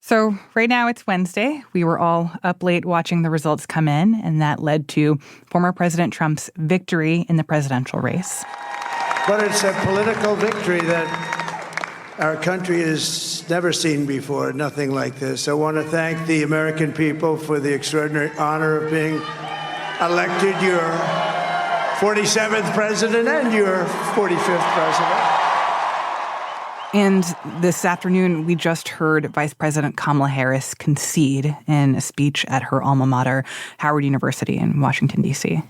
So right now it's Wednesday. We were all up late watching the results come in, and that led to former President Trump's victory in the presidential race. But it's a political victory that our country has never seen before, nothing like this. I want to thank the American people for the extraordinary honor of being elected your 47th president and your 45th president. And this afternoon, we just heard Vice President Kamala Harris concede in a speech at her alma mater, Howard University in Washington, D.C.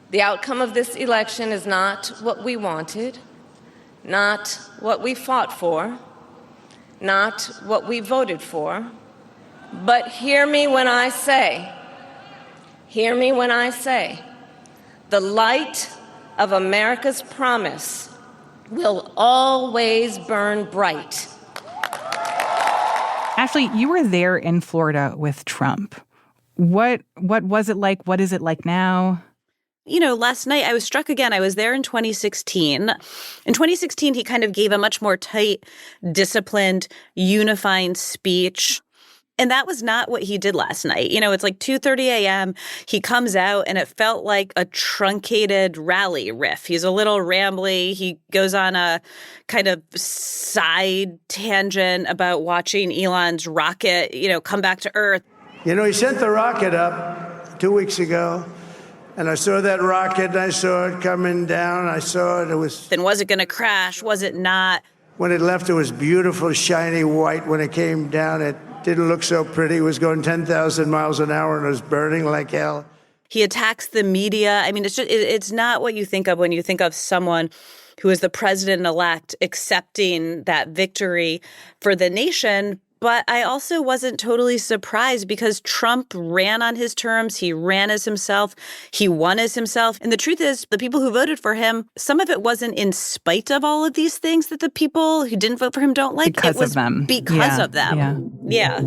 The outcome of this election is not what we wanted, not what we fought for, not what we voted for. But hear me when I say, the light of America's promise will always burn bright. Ashley, you were there in Florida with Trump. What was it like? What is it like now? You know, last night I was struck again. I was there in 2016. In 2016, he kind of gave a much more tight, disciplined, unifying speech. And that was not what he did last night. You know, it's like 2:30 a.m. He comes out and it felt like a truncated rally riff. He's a little rambly. He goes on a kind of side tangent about watching Elon's rocket, come back to Earth. You know, he sent the rocket up 2 weeks ago. And I saw that rocket, and I saw it coming down. I saw it. It was. Then was it going to crash? Was it not? When it left, it was beautiful, shiny white. When it came down, it didn't look so pretty. It was going 10,000 miles an hour, and it was burning like hell. He attacks the media. I mean, it's not what you think of when you think of someone who is the president-elect accepting that victory for the nation. But I also wasn't totally surprised because Trump ran on his terms. He ran as himself. He won as himself. And the truth is, the people who voted for him, some of it wasn't in spite of all of these things that the people who didn't vote for him don't like. Because of them. Because of them. Yeah.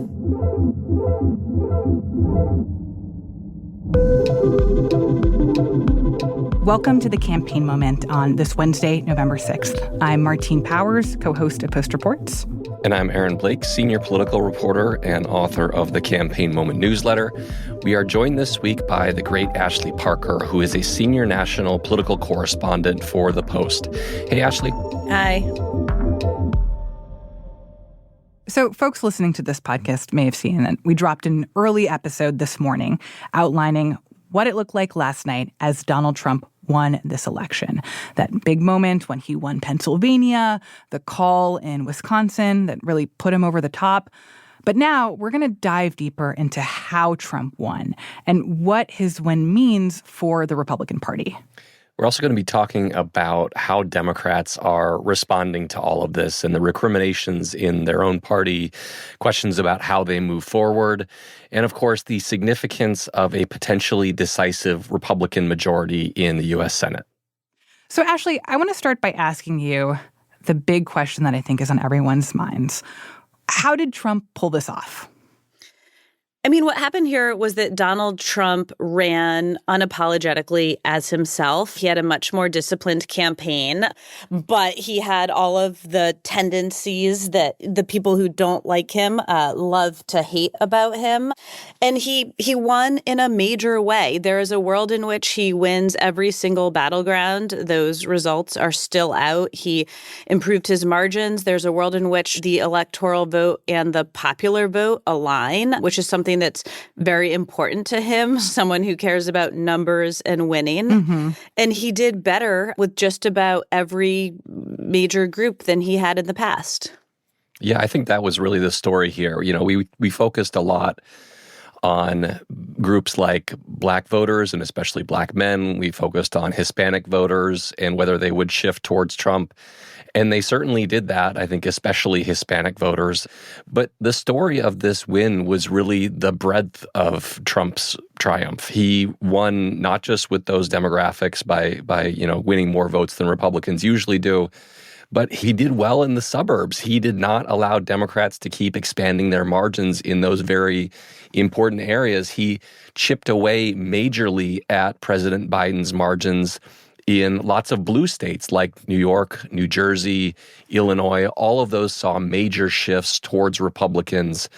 Welcome to the Campaign Moment on this Wednesday, November 6th. I'm Martine Powers, co-host of Post Reports. And I'm Aaron Blake, senior political reporter and author of the Campaign Moment newsletter. We are joined this week by the great Ashley Parker, who is a senior national political correspondent for The Post. Hey, Ashley. Hi. So folks listening to this podcast may have seen that we dropped an early episode this morning outlining what it looked like last night as Donald Trump won this election. That big moment when he won Pennsylvania, the call in Wisconsin that really put him over the top. But now we're going to dive deeper into how Trump won and what his win means for the Republican Party. We're also going to be talking about how Democrats are responding to all of this and the recriminations in their own party, questions about how they move forward, and of course, the significance of a potentially decisive Republican majority in the U.S. Senate. So, Ashley, I want to start by asking you the big question that I think is on everyone's minds. How did Trump pull this off? I mean, what happened here was that Donald Trump ran unapologetically as himself. He had a much more disciplined campaign, but he had all of the tendencies that the people who don't like him love to hate about him. And he won in a major way. There is a world in which he wins every single battleground. Those results are still out. He improved his margins. There's a world in which the electoral vote and the popular vote align, which is something that's very important to him, someone who cares about numbers and winning. Mm-hmm. And he did better with just about every major group than he had in the past. Yeah, I think that was really the story here. You know, we focused a lot on groups like Black voters and especially Black men. We focused on Hispanic voters and whether they would shift towards Trump. And they certainly did that, I think, especially Hispanic voters. But the story of this win was really the breadth of Trump's triumph. He won not just with those demographics by winning more votes than Republicans usually do, but he did well in the suburbs. He did not allow Democrats to keep expanding their margins in those very important areas. He chipped away majorly at President Biden's margins in lots of blue states like New York, New Jersey, Illinois. All of those saw major shifts towards Republicans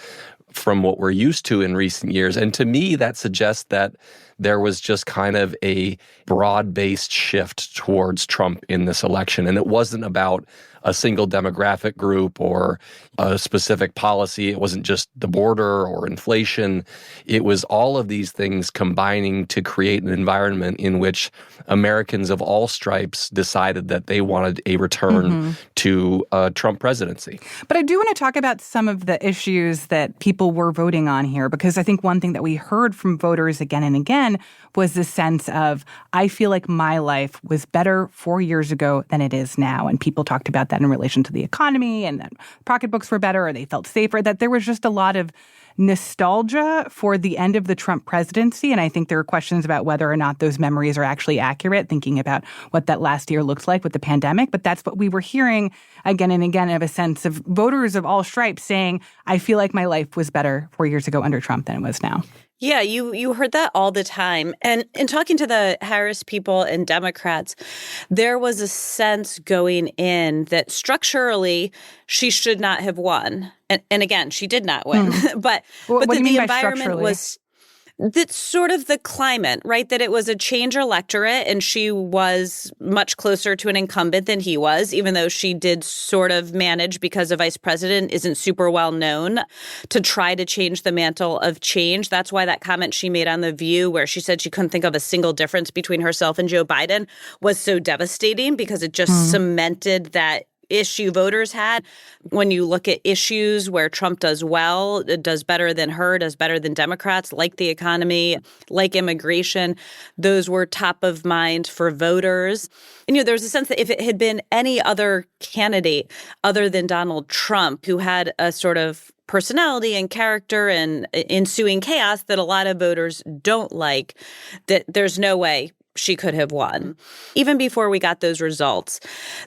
from what we're used to in recent years. And to me, that suggests that there was just kind of a broad-based shift towards Trump in this election. And it wasn't about a single demographic group or a specific policy. It wasn't just the border or inflation. It was all of these things combining to create an environment in which Americans of all stripes decided that they wanted a return to a Trump presidency. But I do want to talk about some of the issues that people were voting on here, because I think one thing that we heard from voters again and again was the sense of, I feel like my life was better 4 years ago than it is now. And people talked about that in relation to the economy, and that pocketbooks were better, or they felt safer, that there was just a lot of nostalgia for the end of the Trump presidency. And I think there are questions about whether or not those memories are actually accurate, thinking about what that last year looked like with the pandemic. But that's what we were hearing again and again, of a sense of voters of all stripes saying, I feel like my life was better 4 years ago under Trump than it was now. Yeah, you heard that all the time. And in talking to the Harris people and Democrats, there was a sense going in that structurally she should not have won. And again, she did not win. But the environment was that's sort of the climate, right? That it was a change electorate, and she was much closer to an incumbent than he was, even though she did sort of manage, because a vice president isn't super well known, to try to change the mantle of change. That's why that comment she made on The View, where she said she couldn't think of a single difference between herself and Joe Biden, was so devastating, because it just cemented that issue voters had. When you look at issues where Trump does well, it does better than her, does better than Democrats, like the economy, like immigration, those were top of mind for voters. And, there's a sense that if it had been any other candidate other than Donald Trump, who had a sort of personality and character and ensuing chaos that a lot of voters don't like, that there's no way she could have won. Even before we got those results,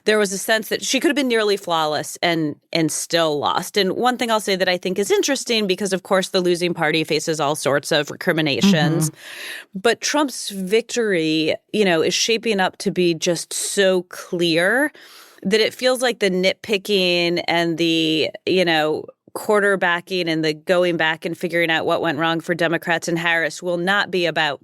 there was a sense that she could have been nearly flawless and still lost. And one thing I'll say that I think is interesting, because of course the losing party faces all sorts of recriminations, but Trump's victory, is shaping up to be just so clear that it feels like the nitpicking and the, quarterbacking and the going back and figuring out what went wrong for Democrats and Harris will not be about,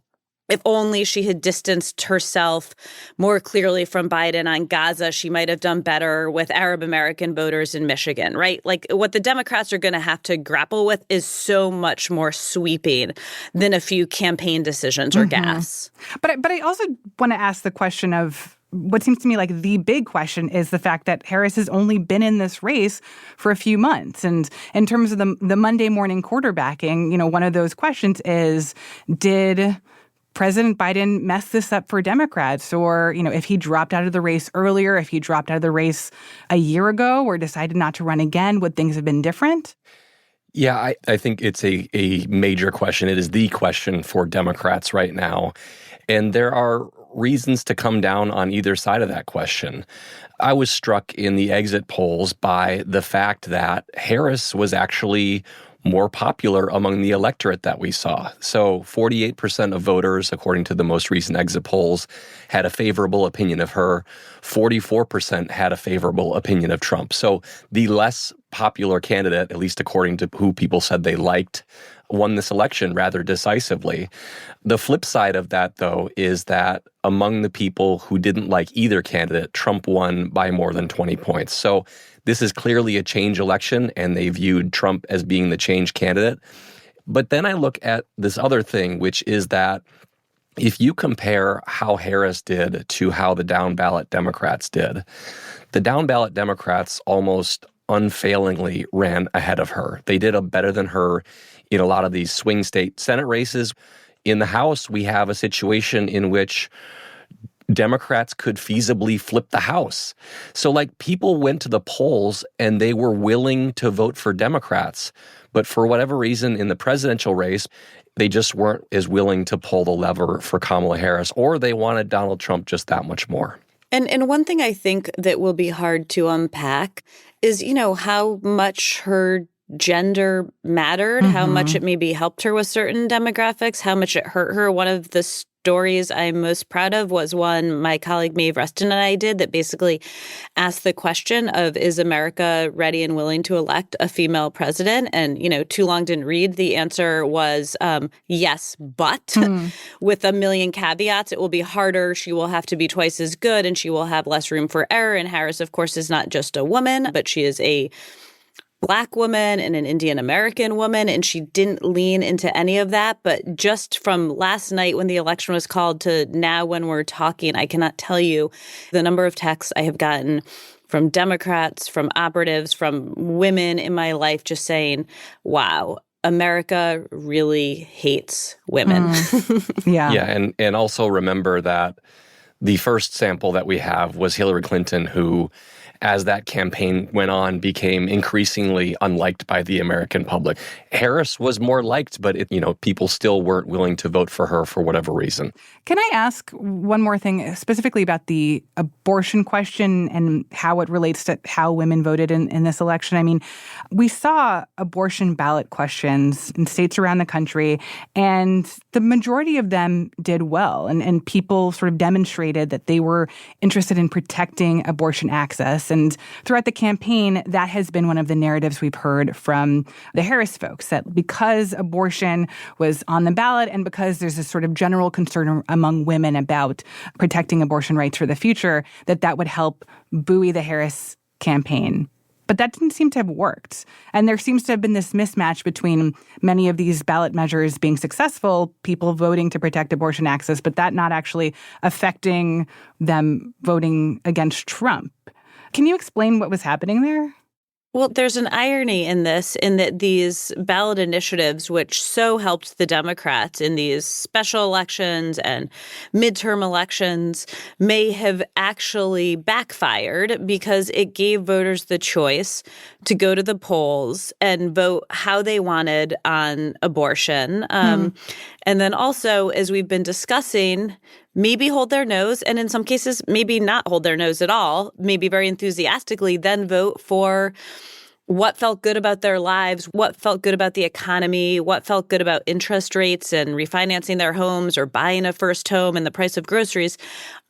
if only she had distanced herself more clearly from Biden on Gaza, she might have done better with Arab American voters in Michigan, right? Like, what the Democrats are going to have to grapple with is so much more sweeping than a few campaign decisions or gas. But I also want to ask the question of, what seems to me like the big question is the fact that Harris has only been in this race for a few months. And in terms of the Monday morning quarterbacking, one of those questions is, did President Biden mess this up for Democrats? Or, if he dropped out of the race earlier, if he dropped out of the race a year ago or decided not to run again, would things have been different? Yeah, I think it's a major question. It is the question for Democrats right now. And there are reasons to come down on either side of that question. I was struck in the exit polls by the fact that Harris was actually more popular among the electorate that we saw. So 48% of voters, according to the most recent exit polls, had a favorable opinion of her. 44% had a favorable opinion of Trump. So the less popular candidate, at least according to who people said they liked, won this election rather decisively. The flip side of that, though, is that among the people who didn't like either candidate, Trump won by more than 20 points. So this is clearly a change election, and they viewed Trump as being the change candidate. But then I look at this other thing, which is that if you compare how Harris did to how the down-ballot Democrats did, the down-ballot Democrats almost unfailingly ran ahead of her. They did better than her in a lot of these swing state Senate races. In the House, we have a situation in which Democrats could feasibly flip the House. So people went to the polls and they were willing to vote for Democrats. But for whatever reason in the presidential race, they just weren't as willing to pull the lever for Kamala Harris, or they wanted Donald Trump just that much more. And one thing I think that will be hard to unpack is, how much her gender mattered, how much it maybe helped her with certain demographics, how much it hurt her. One of the stories I'm most proud of was one my colleague Maeve Reston and I did that basically asked the question of, is America ready and willing to elect a female president? And, too long didn't read. The answer was yes, but with a million caveats. It will be harder. She will have to be twice as good and she will have less room for error. And Harris, of course, is not just a woman, but she is a Black woman and an Indian American woman, and she didn't lean into any of that. But just from last night when the election was called to now when we're talking, I cannot tell you the number of texts I have gotten from Democrats, from operatives, from women in my life just saying, wow, America really hates women. Yeah. And also remember that the first sample that we have was Hillary Clinton, who, as that campaign went on, became increasingly unliked by the American public. Harris was more liked, but people still weren't willing to vote for her for whatever reason. Can I ask one more thing specifically about the abortion question and how it relates to how women voted in this election? I mean, we saw abortion ballot questions in states around the country, and the majority of them did well. And people sort of demonstrated that they were interested in protecting abortion access. And throughout the campaign, that has been one of the narratives we've heard from the Harris folks, that because abortion was on the ballot and because there's this sort of general concern among women about protecting abortion rights for the future, that would help buoy the Harris campaign. But that didn't seem to have worked. And there seems to have been this mismatch between many of these ballot measures being successful, people voting to protect abortion access, but that not actually affecting them voting against Trump. Can you explain what was happening there? Well, there's an irony in this, in that these ballot initiatives, which so helped the Democrats in these special elections and midterm elections, may have actually backfired because it gave voters the choice to go to the polls and vote how they wanted on abortion. And then also, as we've been discussing, maybe hold their nose, and in some cases, maybe not hold their nose at all, maybe very enthusiastically, then vote for what felt good about their lives, what felt good about the economy, what felt good about interest rates and refinancing their homes or buying a first home and the price of groceries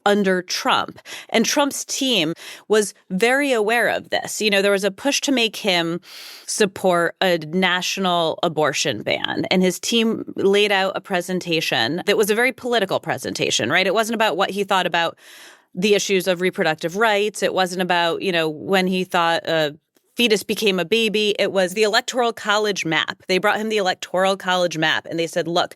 under Trump. And Trump's team was very aware of this. There was a push to make him support a national abortion ban. And his team laid out a presentation that was a very political presentation, right? It wasn't about what he thought about the issues of reproductive rights. It wasn't about, when he thought fetus became a baby. It was the Electoral College map. They brought him the Electoral College map and they said, look,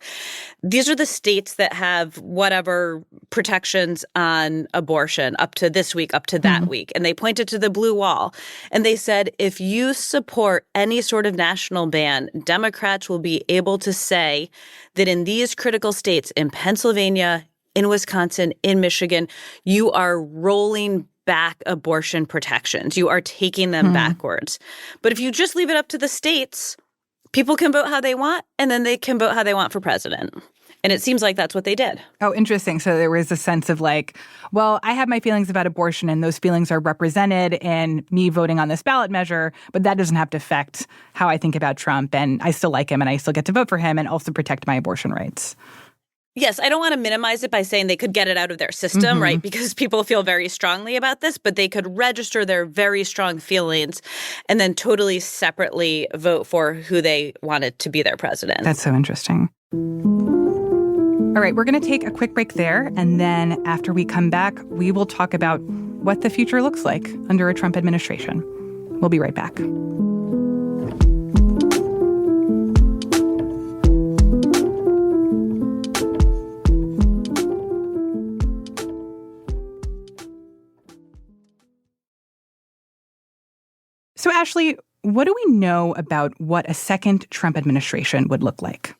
these are the states that have whatever protections on abortion up to this week, up to that week. And they pointed to the blue wall and they said, if you support any sort of national ban, Democrats will be able to say that in these critical states, in Pennsylvania, in Wisconsin, in Michigan, you are rolling back abortion protections. You are taking them backwards. But if you just leave it up to the states, people can vote how they want, and then they can vote how they want for president. And it seems like that's what they did. Oh, interesting. So there was a sense of like, well, I have my feelings about abortion, and those feelings are represented in me voting on this ballot measure, but that doesn't have to affect how I think about Trump, and I still like him, and I still get to vote for him and also protect my abortion rights. Yes, I don't want to minimize it by saying they could get it out of their system, right? Because people feel very strongly about this, but they could register their very strong feelings and then totally separately vote for who they wanted to be their president. That's so interesting. All right, we're going to take a quick break there. And then after we come back, we will talk about what the future looks like under a Trump administration. We'll be right back. So, Ashley, what do we know about what a second Trump administration would look like?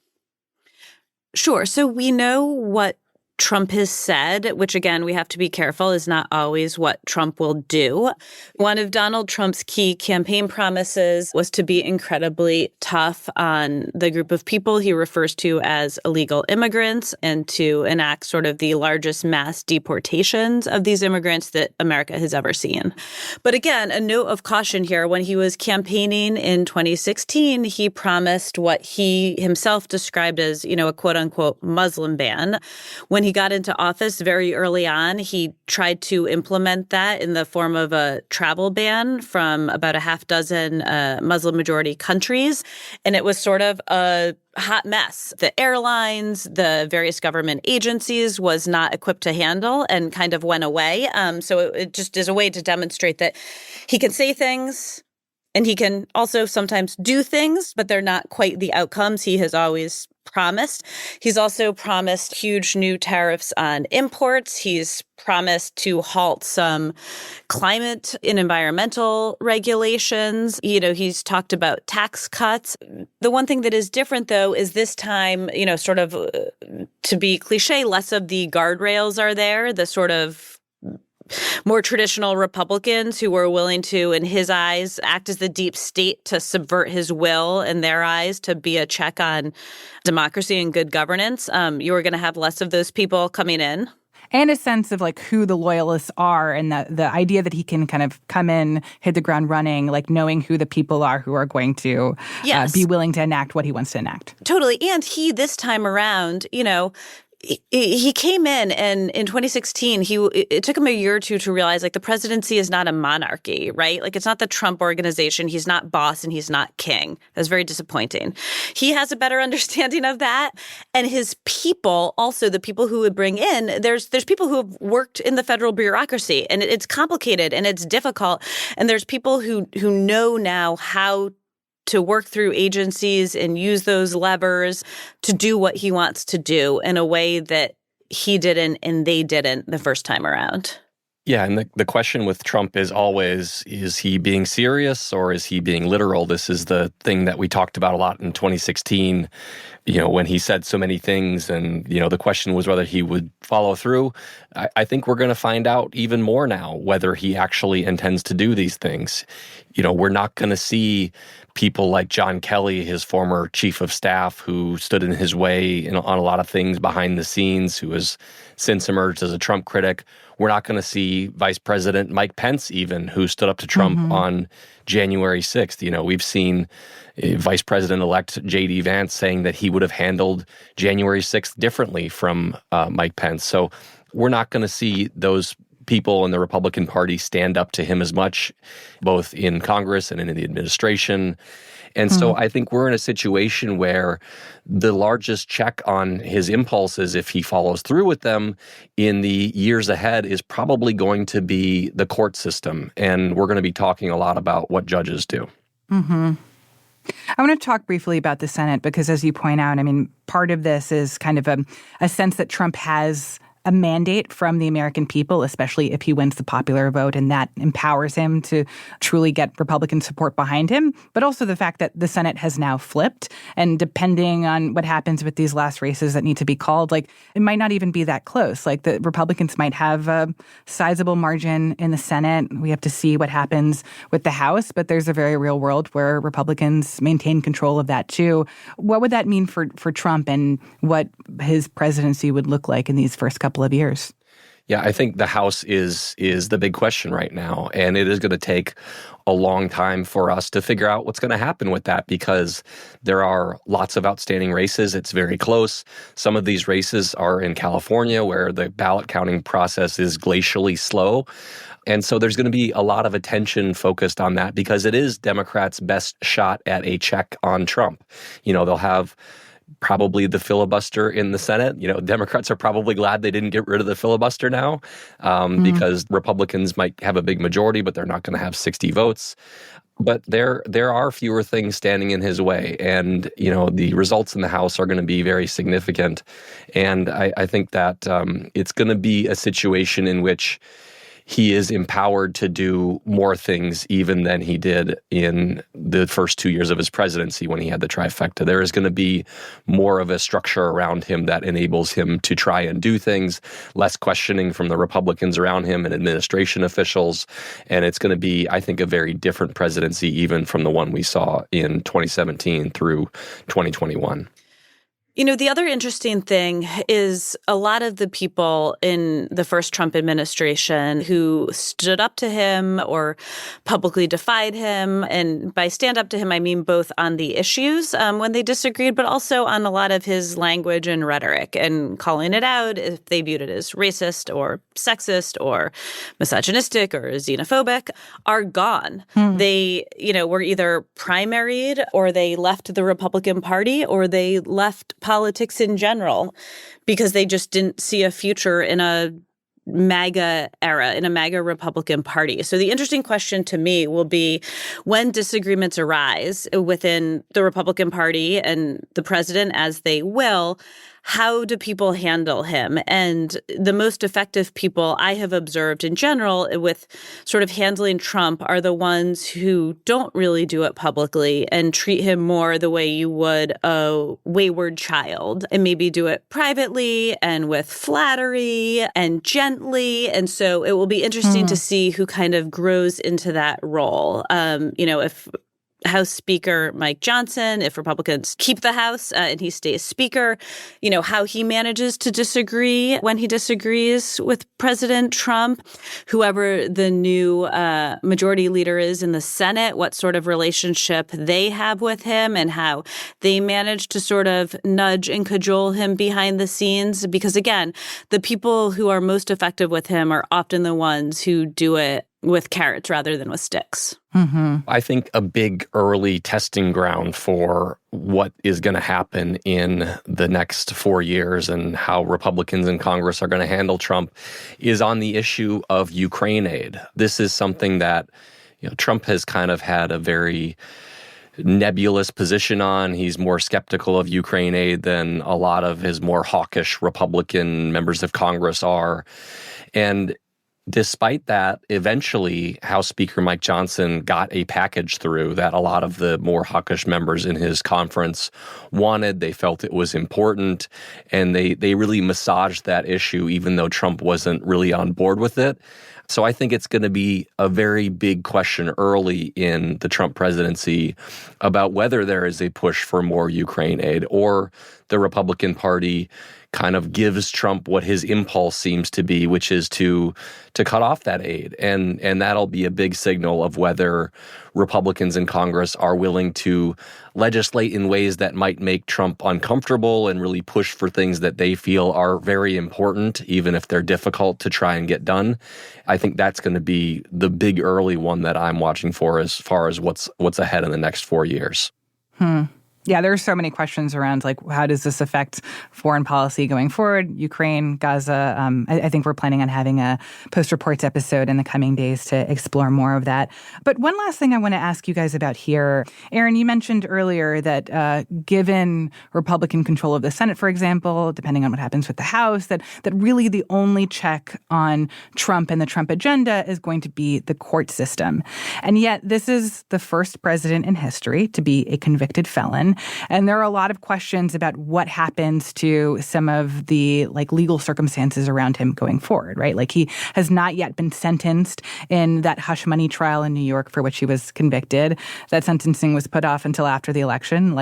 Sure. So we know what Trump has said, which again, we have to be careful, is not always what Trump will do. One of Donald Trump's key campaign promises was to be incredibly tough on the group of people he refers to as illegal immigrants and to enact sort of the largest mass deportations of these immigrants that America has ever seen. But again, a note of caution here. When he was campaigning in 2016, he promised what he himself described as, a quote unquote Muslim ban. When he got into office very early on, he tried to implement that in the form of a travel ban from about a half dozen Muslim-majority countries. And it was sort of a hot mess. The airlines, the various government agencies was not equipped to handle and kind of went away. So it just is a way to demonstrate that he can say things and he can also sometimes do things, but they're not quite the outcomes he has always promised. He's also promised huge new tariffs on imports. He's promised to halt some climate and environmental regulations. He's talked about tax cuts. The one thing that is different, though, is this time, sort of to be cliche, less of the guardrails are there, the sort of more traditional Republicans who were willing to, in his eyes, act as the deep state to subvert his will, in their eyes, to be a check on democracy and good governance. You were going to have less of those people coming in. And a sense of who the loyalists are, and the idea that he can kind of come in, hit the ground running, knowing who the people are who are going to be willing to enact what he wants to enact. Totally. And he, this time around, he came in, and in 2016, it took him a year or two to realize, the presidency is not a monarchy, right? It's not the Trump organization. He's not boss and he's not king. That's very disappointing. He has a better understanding of that. And his people, also the people who would bring in, there's people who have worked in the federal bureaucracy, and it's complicated and it's difficult. And there's people who know now how to work through agencies and use those levers to do what he wants to do in a way that he didn't and they didn't the first time around. Yeah, and the question with Trump is always, is he being serious or is he being literal? This is the thing that we talked about a lot in 2016, when he said so many things, and, the question was whether he would follow through. I think we're going to find out even more now whether he actually intends to do these things. We're not going to see people like John Kelly, his former chief of staff, who stood in his way on a lot of things behind the scenes, who has since emerged as a Trump critic. We're not going to see Vice President Mike Pence, even, who stood up to Trump on January 6th. We've seen Vice President-elect J.D. Vance saying that he would have handled January 6th differently from Mike Pence. So we're not going to see those people in the Republican Party stand up to him as much, both in Congress and in the administration. And so I think we're in a situation where the largest check on his impulses, if he follows through with them in the years ahead, is probably going to be the court system. And we're going to be talking a lot about what judges do. Mm-hmm. I want to talk briefly about the Senate because, as you point out, part of this is kind of a sense that Trump has a mandate from the American people, especially if he wins the popular vote, and that empowers him to truly get Republican support behind him. But also the fact that the Senate has now flipped, and depending on what happens with these last races that need to be called, it might not even be that close. The Republicans might have a sizable margin in the Senate. We have to see what happens with the House, but there's a very real world where Republicans maintain control of that too. What would that mean for Trump and what his presidency would look like in these first couple of years? Yeah, I think the House is the big question right now, and it is going to take a long time for us to figure out what's going to happen with that because there are lots of outstanding races. It's very close. Some of these races are in California where the ballot counting process is glacially slow. And so there's going to be a lot of attention focused on that because it is Democrats' best shot at a check on Trump. They'll have probably the filibuster in the Senate. Democrats are probably glad they didn't get rid of the filibuster now because Republicans might have a big majority, but they're not going to have 60 votes. But there are fewer things standing in his way. And, the results in the House are going to be very significant. And I think that it's going to be a situation in which he is empowered to do more things even than he did in the first 2 years of his presidency when he had the trifecta. There is going to be more of a structure around him that enables him to try and do things, less questioning from the Republicans around him and administration officials. And it's going to be, I think, a very different presidency even from the one we saw in 2017 through 2021. You know, the other interesting thing is a lot of the people in the first Trump administration who stood up to him or publicly defied him, and by stand up to him, I mean both on the issues when they disagreed, but also on a lot of his language and rhetoric and calling it out if they viewed it as racist or sexist or misogynistic or xenophobic, are gone. They, were either primaried or they left the Republican Party or they left politics in general because they just didn't see a future in a MAGA era, in a MAGA Republican Party. So the interesting question to me will be when disagreements arise within the Republican Party and the president, as they will, how do people handle him? And the most effective people I have observed in general with sort of handling Trump are the ones who don't really do it publicly and treat him more the way you would a wayward child, and maybe do it privately and with flattery and gently. And so it will be interesting to see who kind of grows into that role. If House Speaker Mike Johnson, if Republicans keep the House and he stays Speaker, how he manages to disagree when he disagrees with President Trump, whoever the new majority leader is in the Senate, what sort of relationship they have with him and how they manage to sort of nudge and cajole him behind the scenes. Because again, the people who are most effective with him are often the ones who do it with carrots rather than with sticks. I think a big early testing ground for what is going to happen in the next 4 years and how Republicans in Congress are going to handle Trump is on the issue of Ukraine aid. This is something that Trump has kind of had a very nebulous position on. He's more skeptical of Ukraine aid than a lot of his more hawkish Republican members of Congress are. And despite that, eventually House Speaker Mike Johnson got a package through that a lot of the more hawkish members in his conference wanted. They felt it was important, and they really massaged that issue even though Trump wasn't really on board with it. So I think it's going to be a very big question early in the Trump presidency about whether there is a push for more Ukraine aid or the Republican Party kind of gives Trump what his impulse seems to be, which is to cut off that aid. And that'll be a big signal of whether Republicans in Congress are willing to legislate in ways that might make Trump uncomfortable and really push for things that they feel are very important, even if they're difficult to try and get done. I think that's going to be the big early one that I'm watching for as far as what's ahead in the next 4 years. Yeah, there are so many questions around, like, how does this affect foreign policy going forward? Ukraine, Gaza. I think we're planning on having a post-reports episode in the coming days to explore more of that. But one last thing I want to ask you guys about here. Aaron, you mentioned earlier that given Republican control of the Senate, for example, depending on what happens with the House, that really the only check on Trump and the Trump agenda is going to be the court system. And yet this is the first president in history to be a convicted felon. And there are a lot of questions about what happens to some of the legal circumstances around him going forward, right? Like, he has not yet been sentenced in that hush money trial in New York for which he was convicted. That sentencing was put off until after the election.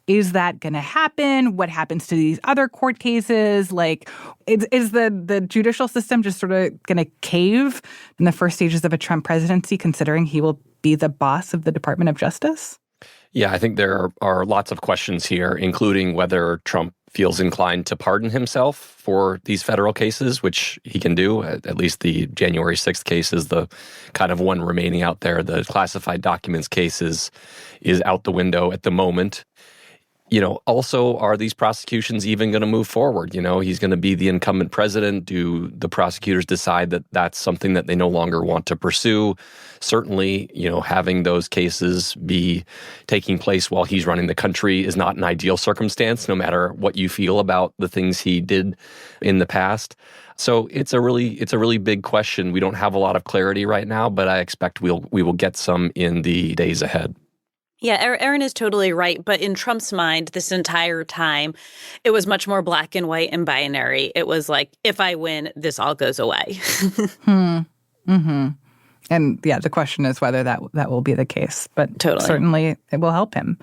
Is that going to happen? What happens to these other court cases? Is the judicial system just sort of going to cave in the first stages of a Trump presidency, considering he will be the boss of the Department of Justice? Yeah, I think there are lots of questions here, including whether Trump feels inclined to pardon himself for these federal cases, which he can do. At least the January 6th case is the kind of one remaining out there. The classified documents case is out the window at the moment. Also, are these prosecutions even going to move forward? He's going to be the incumbent president. Do the prosecutors decide that that's something that they no longer want to pursue? Certainly, having those cases be taking place while he's running the country is not an ideal circumstance, no matter what you feel about the things he did in the past. So it's a really big question. We don't have a lot of clarity right now, but I expect we will get some in the days ahead. Yeah, Aaron is totally right. But in Trump's mind, this entire time, it was much more black and white and binary. It was like, if I win, this all goes away. And the question is whether that will be the case. But Totally. Certainly it will help him.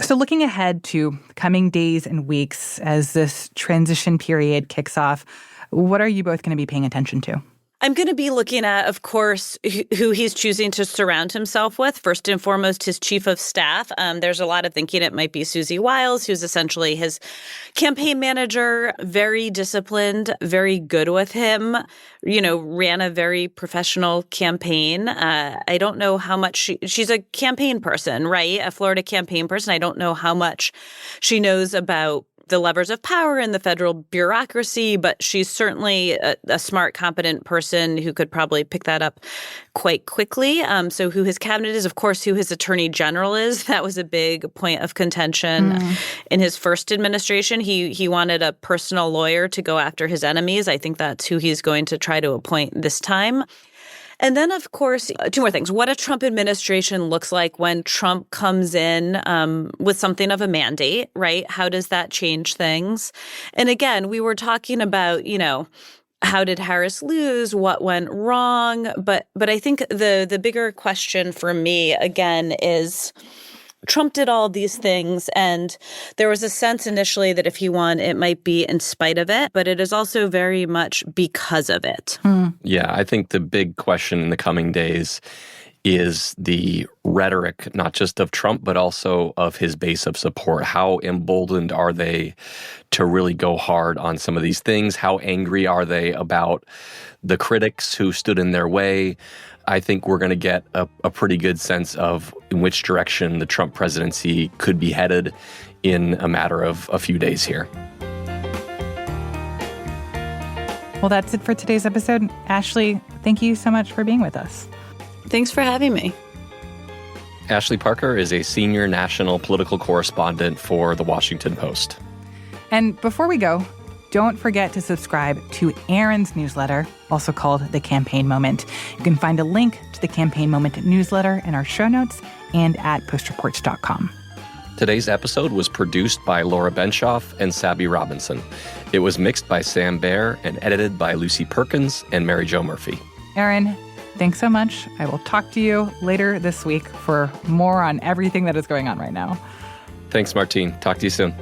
So looking ahead to coming days and weeks as this transition period kicks off, what are you both going to be paying attention to? I'm going to be looking at, of course, who he's choosing to surround himself with. First and foremost, his chief of staff. There's a lot of thinking it might be Susie Wiles, who's essentially his campaign manager, very disciplined, very good with him, ran a very professional campaign. I don't know how much she's a campaign person, right? A Florida campaign person. I don't know how much she knows about the levers of power in the federal bureaucracy, but she's certainly a smart, competent person who could probably pick that up quite quickly. So who his cabinet is, of course, who his attorney general is. That was a big point of contention in his first administration. He wanted a personal lawyer to go after his enemies. I think that's who he's going to try to appoint this time. And then, of course, two more things. What a Trump administration looks like when Trump comes in with something of a mandate, right? How does that change things? And again, we were talking about, how did Harris lose? What went wrong? But I think the bigger question for me, again, is Trump did all these things, and there was a sense initially that if he won, it might be in spite of it, but it is also very much because of it. Yeah, I think the big question in the coming days is the rhetoric, not just of Trump, but also of his base of support. How emboldened are they to really go hard on some of these things? How angry are they about the critics who stood in their way? I think we're going to get a pretty good sense of in which direction the Trump presidency could be headed in a matter of a few days here. Well, that's it for today's episode. Ashley, thank you so much for being with us. Thanks for having me. Ashley Parker is a senior national political correspondent for The Washington Post. And before we go, don't forget to subscribe to Aaron's newsletter, also called The Campaign Moment. You can find a link to the Campaign Moment newsletter in our show notes and at postreports.com. Today's episode was produced by Laura Benshoff and Sabby Robinson. It was mixed by Sam Baer and edited by Lucy Perkins and Mary Jo Murphy. Aaron, thanks so much. I will talk to you later this week for more on everything that is going on right now. Thanks, Martine. Talk to you soon.